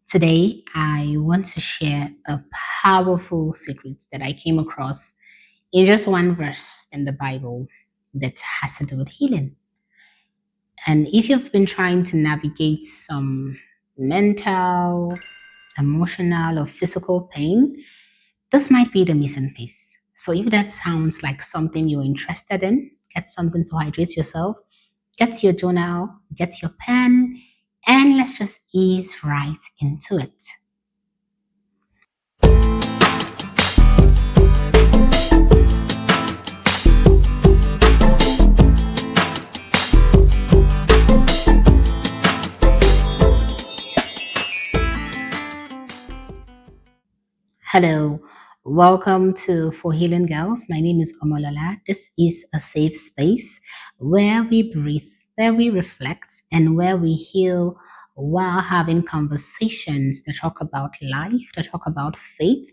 Today, I want to share a powerful secret that I came across in just one verse in the Bible that has to do with healing. And if you've been trying to navigate some mental, emotional, or physical pain, this might be the missing piece. So if that sounds like something you're interested in, get something to hydrate yourself, get your journal, get your pen, and let's just ease right into it. Hello, welcome to For Healing Girls. My name is Omolola. This is a safe space where we breathe, where we reflect, and where we heal while having conversations to talk about life, to talk about faith,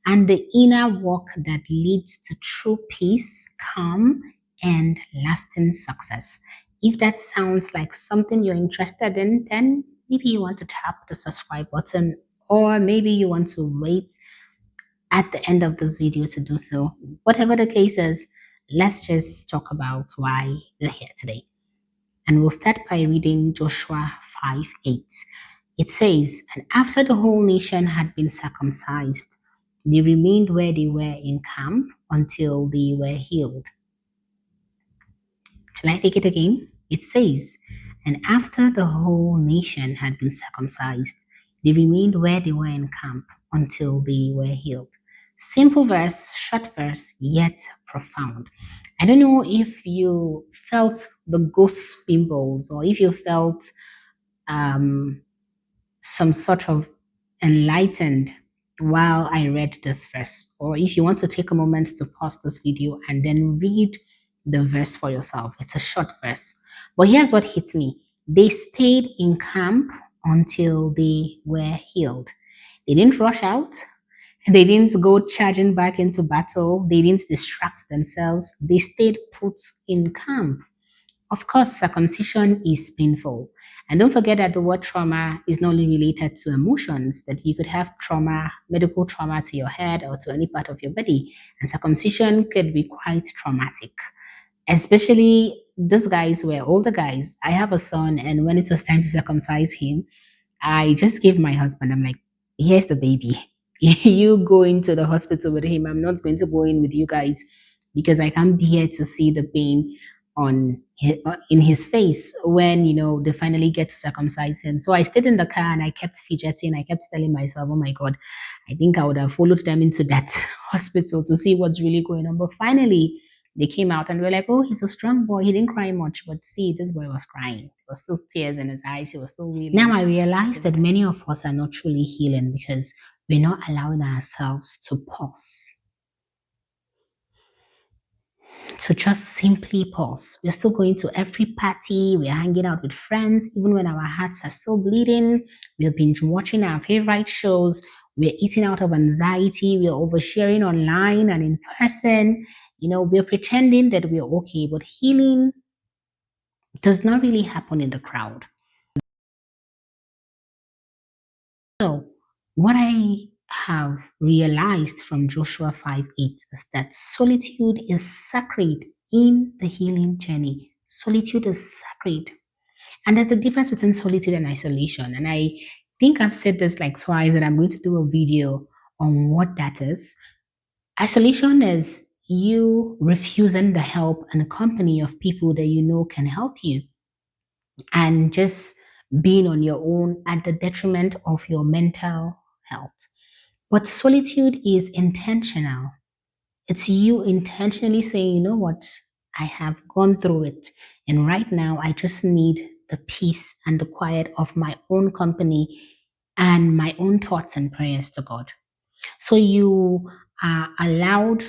and the inner work that leads to true peace, calm, and lasting success. If that sounds like something you're interested in, then maybe you want to tap the subscribe button, or maybe you want to wait at the end of this video to do so. Whatever the case is, let's just talk about why we're here today. And we'll start by reading Joshua 5:8. It says, "And after the whole nation had been circumcised, they remained where they were in camp until they were healed." Shall I take it again? It says, "And after the whole nation had been circumcised, they remained where they were in camp until they were healed." Simple verse, short verse, yet profound. I don't know if you felt the ghost pimples or if you felt um, some sort of enlightened while I read this verse, or if you want to take a moment to pause this video and then read the verse for yourself. It's a short verse. But here's what hits me. They stayed in camp until they were healed. They didn't rush out. They didn't go charging back into battle. They didn't distract themselves. They stayed put in camp. Of course, circumcision is painful. And don't forget that the word trauma is not only related to emotions, that you could have trauma, medical trauma to your head or to any part of your body. And circumcision could be quite traumatic. Especially these guys were older guys. I have a son, and when it was time to circumcise him, I just gave my husband, I'm like, here's the baby. You go into the hospital with him. I'm not going to go in with you guys because I can't bear to see the pain in his face when they finally get to circumcise him. So I stayed in the car and I kept fidgeting. I kept telling myself, "Oh my God, I think I would have followed them into that hospital to see what's really going on." But finally, they came out and were like, "Oh, he's a strong boy. He didn't cry much." But see, this boy was crying. There was still tears in his eyes. He was still really. Now I realize that many of us are not truly healing because we're not allowing ourselves to pause, to just simply pause. We're still going to every party, we're hanging out with friends, even when our hearts are still bleeding. We've been watching our favorite shows, we're eating out of anxiety, we're oversharing online and in person. We're pretending that we're okay, but healing does not really happen in the crowd. So, what I have realized from Joshua 5:8 is that solitude is sacred in the healing journey. Solitude is sacred. And there's a difference between solitude and isolation. And I think I've said this like twice, and I'm going to do a video on what that is. Isolation is you refusing the help and company of people that you know can help you, and just being on your own at the detriment of your mental health. But solitude is intentional. It's you intentionally saying, "You know what? I have gone through it. And right now, I just need the peace and the quiet of my own company and my own thoughts and prayers to God." So you are allowed,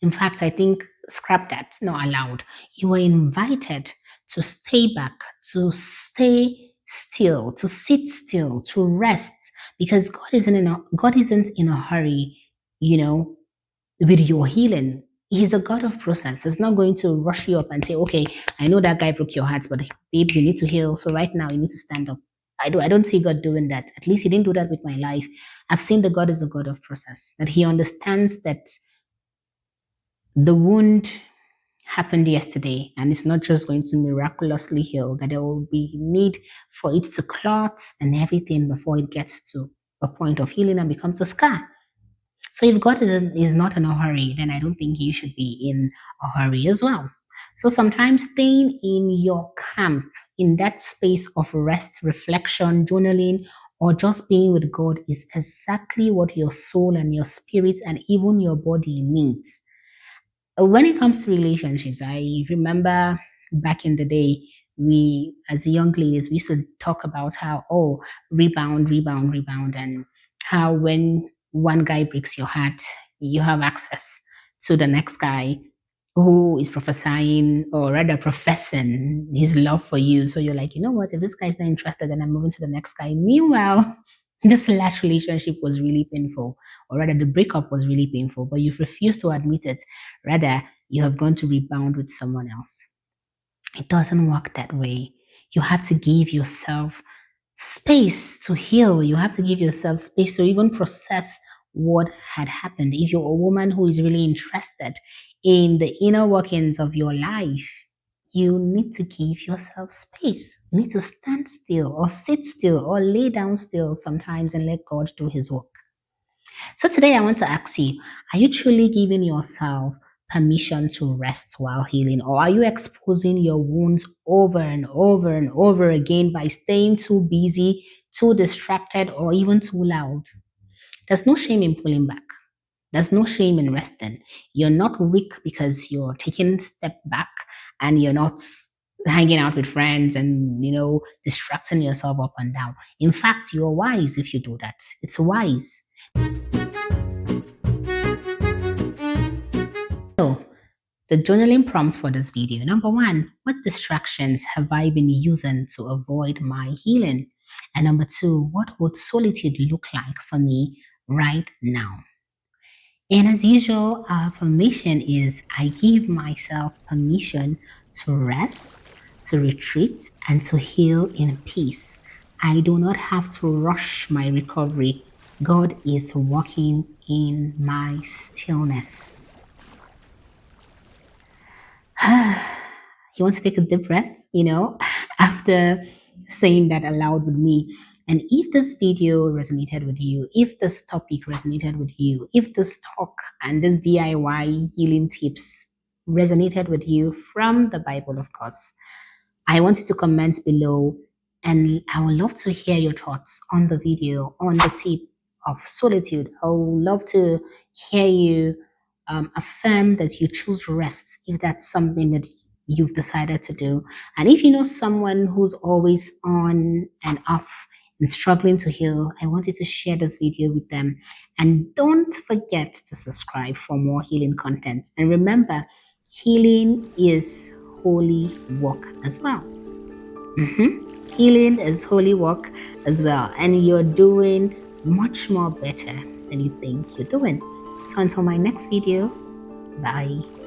in fact, I think scrap that, not allowed. You were invited to stay back, to stay still, to sit still, to rest, because God isn't in a hurry, you know, with your healing. He's a God of process. He's not going to rush you up and say, "Okay, I know that guy broke your heart, but babe, you need to heal. So right now you need to stand up." I don't see God doing that. At least He didn't do that with my life. I've seen that God is a God of process, that He understands that the wound happened yesterday and it's not just going to miraculously heal, that there will be need for it to clot and everything before it gets to a point of healing and becomes a scar. So if God is not in a hurry, then I don't think you should be in a hurry as well. So sometimes staying in your camp, in that space of rest, reflection, journaling, or just being with God is exactly what your soul and your spirit and even your body needs. When it comes to relationships, I remember back in the day, we as young ladies, we used to talk about how, oh, rebound, rebound, rebound, and how when one guy breaks your heart, you have access to the next guy who is prophesying or rather professing his love for you. So you're like, you know what, if this guy's not interested, then I'm moving to the next guy. Meanwhile, this last relationship was really painful, or rather, the breakup was really painful, but you've refused to admit it. Rather, you have gone to rebound with someone else. It doesn't work that way. You have to give yourself space to heal. You have to give yourself space to even process what had happened. If you're a woman who is really interested in the inner workings of your life, you need to give yourself space. You need to stand still or sit still or lay down still sometimes and let God do his work. So today I want to ask you, are you truly giving yourself permission to rest while healing? Or are you exposing your wounds over and over and over again by staying too busy, too distracted, or even too loud? There's no shame in pulling back. There's no shame in resting. You're not weak because you're taking a step back and you're not hanging out with friends and, distracting yourself up and down. In fact, you're wise if you do that. It's wise. So, the journaling prompts for this video. Number one, what distractions have I been using to avoid my healing? And number two, what would solitude look like for me right now? And as usual, our affirmation is I give myself permission to rest, to retreat, and to heal in peace. I do not have to rush my recovery. God is working in my stillness. You want to take a deep breath, after saying that aloud with me. And if this video resonated with you, if this topic resonated with you, if this talk and this DIY healing tips resonated with you from the Bible, of course, I want you to comment below and I would love to hear your thoughts on the video, on the tip of solitude. I would love to hear you affirm that you choose rest if that's something that you've decided to do. And if you know someone who's always on and off and struggling to heal, I want you to share this video with them. And don't forget to subscribe for more healing content. And remember, healing is holy work as well. Healing is holy work as well. And you're doing much more better than you think you're doing. So until my next video, bye.